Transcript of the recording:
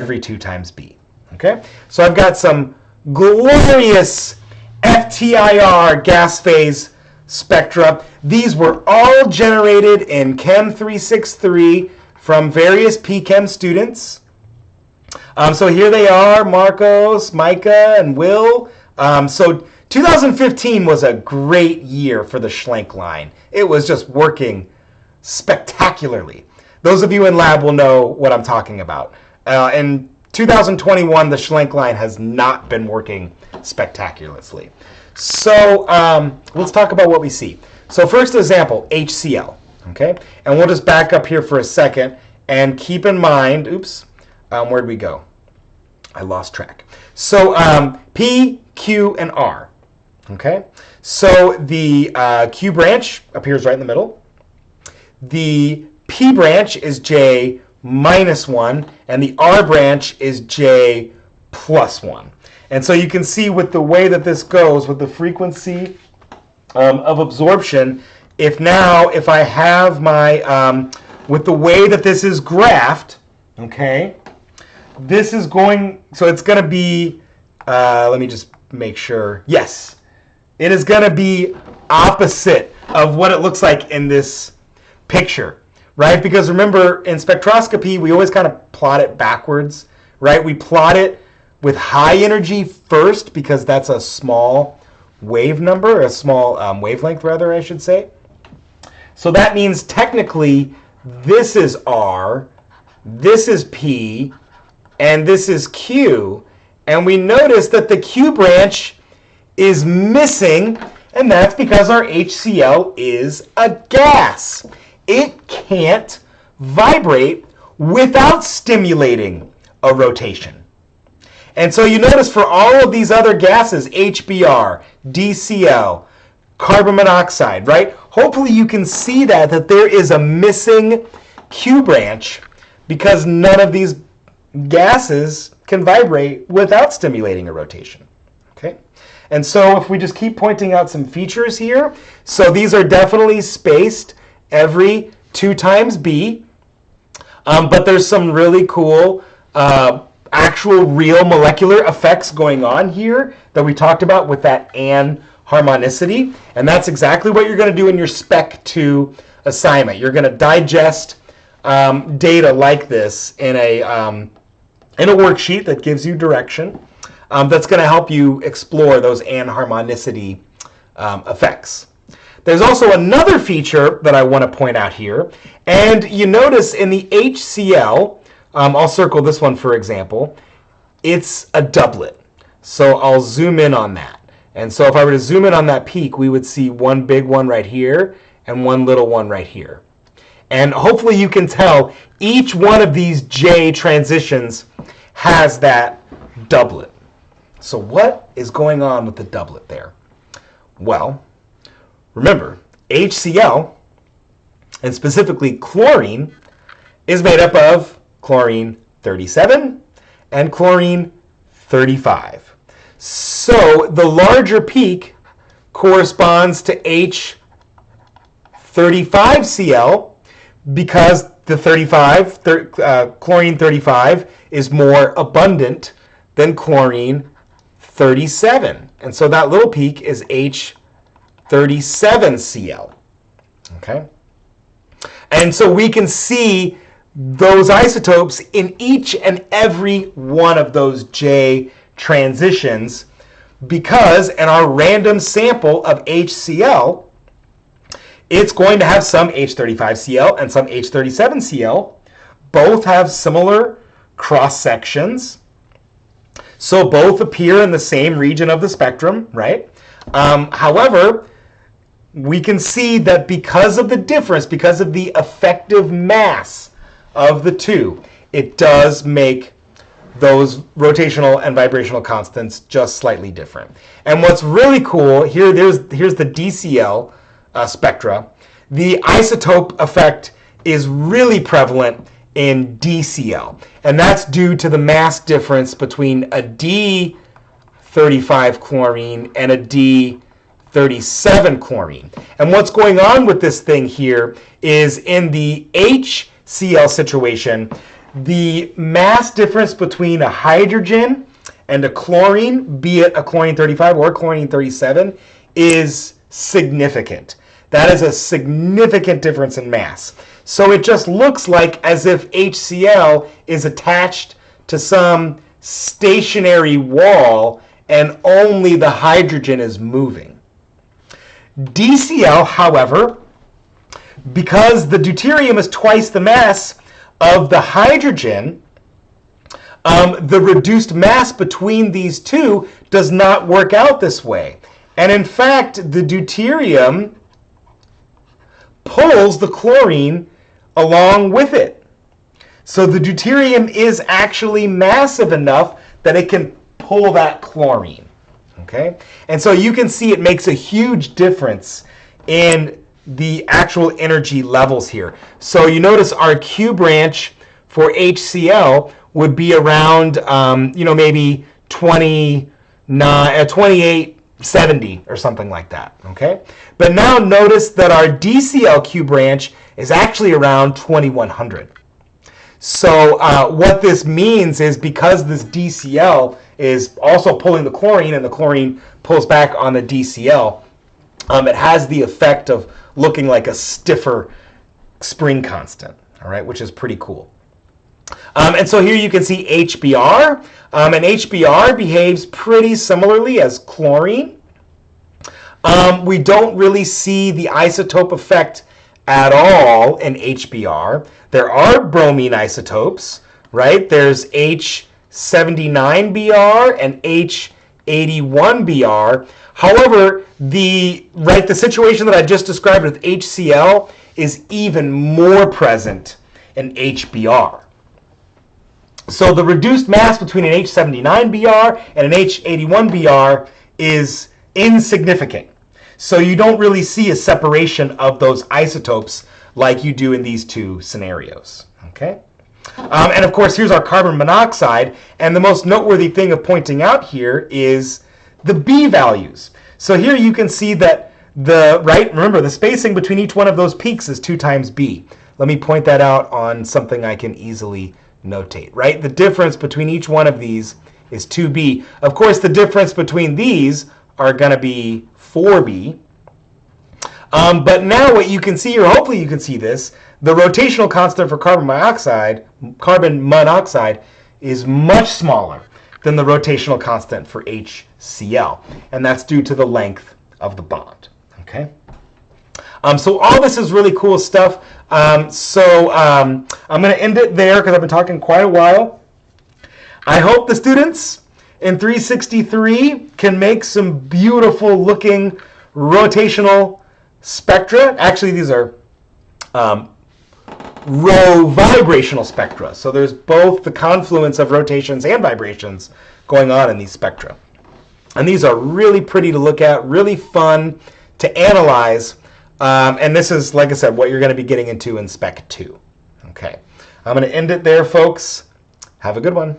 every 2 times B. Okay, so I've got some glorious FTIR gas phase spectra. These were all generated in Chem 363 from various PChem students. So here they are, Marcos, Micah, and Will. So 2015 was a great year for the Schlenk line. It was just working spectacularly. Those of you in lab will know what I'm talking about. In 2021, the Schlenk line has not been working spectacularly. So let's talk about what we see. So first example, HCl. Okay, and we'll just back up here for a second and keep in mind, oops, where'd we go? I lost track. So P, Q, and R. Okay, so the Q branch appears right in the middle. The P branch is J minus 1, and the R branch is J plus 1. And so you can see with the way that this goes, with the frequency of absorption, if I have my, with the way that this is graphed, okay, this is going, so it's going to be, let me just make sure, yes, it is going to be opposite of what it looks like in this picture, right? Because remember, in spectroscopy, we always kind of plot it backwards, right? We plot it with high energy first because that's a small wave number, a small wavelength rather, I should say. So that means technically this is R, this is P, and this is Q. And we notice that the Q branch is missing, and that's because our HCl is a gas. It can't vibrate without stimulating a rotation. And so you notice for all of these other gases, HBr, DCl, carbon monoxide, right? Hopefully you can see that there is a missing Q branch because none of these gases can vibrate without stimulating a rotation. Okay? And so if we just keep pointing out some features here, so these are definitely spaced every 2 times B, but there's some really cool actual real molecular effects going on here that we talked about with that anharmonicity, and that's exactly what you're going to do in your Spec 2 assignment. You're going to digest data like this in a worksheet that gives you direction that's going to help you explore those anharmonicity effects. There's also another feature that I want to point out here, and you notice in the HCl, I'll circle this one for example, it's a doublet. So I'll zoom in on that. And so if I were to zoom in on that peak, we would see one big one right here and one little one right here. And hopefully you can tell each one of these J transitions has that doublet. So what is going on with the doublet there? Well, remember, HCl, and specifically chlorine, is made up of chlorine 37 and chlorine 35. So the larger peak corresponds to H35Cl because the chlorine 35 is more abundant than chlorine 37. And so that little peak is H37Cl. Okay? And so we can see those isotopes in each and every one of those J transitions because in our random sample of HCl, it's going to have some H35Cl and some H37Cl. Both have similar cross sections. So both appear in the same region of the spectrum, right? However, we can see that because of the difference, because of the effective mass of the two, it does make those rotational and vibrational constants just slightly different. And what's really cool, here's the Dcl spectra. The isotope effect is really prevalent in Dcl. And that's due to the mass difference between a D35 chlorine and a D37 chlorine. And what's going on with this thing here is in the HCl situation, the mass difference between a hydrogen and a chlorine, be it a chlorine-35 or chlorine-37, is significant. That is a significant difference in mass. So it just looks like as if HCl is attached to some stationary wall and only the hydrogen is moving. Dcl, however, because the deuterium is twice the mass of the hydrogen, the reduced mass between these two does not work out this way. And in fact, the deuterium pulls the chlorine along with it. So the deuterium is actually massive enough that it can pull that chlorine. Okay? And so you can see it makes a huge difference in the actual energy levels here. So you notice our Q branch for HCl would be around, maybe 2870 or something like that. Okay? But now notice that our Dcl Q branch is actually around 2100. So what this means is because this Dcl is also pulling the chlorine and the chlorine pulls back on the Dcl, it has the effect of looking like a stiffer spring constant, all right, which is pretty cool. And so here you can see HBr, and HBr behaves pretty similarly as chlorine. We don't really see the isotope effect at all in HBr. There are bromine isotopes, right? There's H79Br and H81Br. However, the situation that I just described with HCl is even more present in HBr. So the reduced mass between an H79Br and an H81Br is insignificant. So you don't really see a separation of those isotopes like you do in these two scenarios. Okay? And of course, here's our carbon monoxide. And the most noteworthy thing of pointing out here is the B values. So here you can see that remember, the spacing between each one of those peaks is 2 times B. Let me point that out on something I can easily notate, right? The difference between each one of these is 2B. Of course, the difference between these are going to be 4B. But now what you can see, or hopefully you can see this, the rotational constant for carbon monoxide is much smaller than the rotational constant for HCl. And that's due to the length of the bond. Okay? So all this is really cool stuff. I'm going to end it there because I've been talking quite a while. I hope the students in 363 can make some beautiful looking rotational spectra. Actually, these are Ro-Vibrational spectra. So there's both the confluence of rotations and vibrations going on in these spectra. And these are really pretty to look at, really fun to analyze. And this is, like I said, what you're going to be getting into in Spec 2. Okay. I'm going to end it there, folks. Have a good one.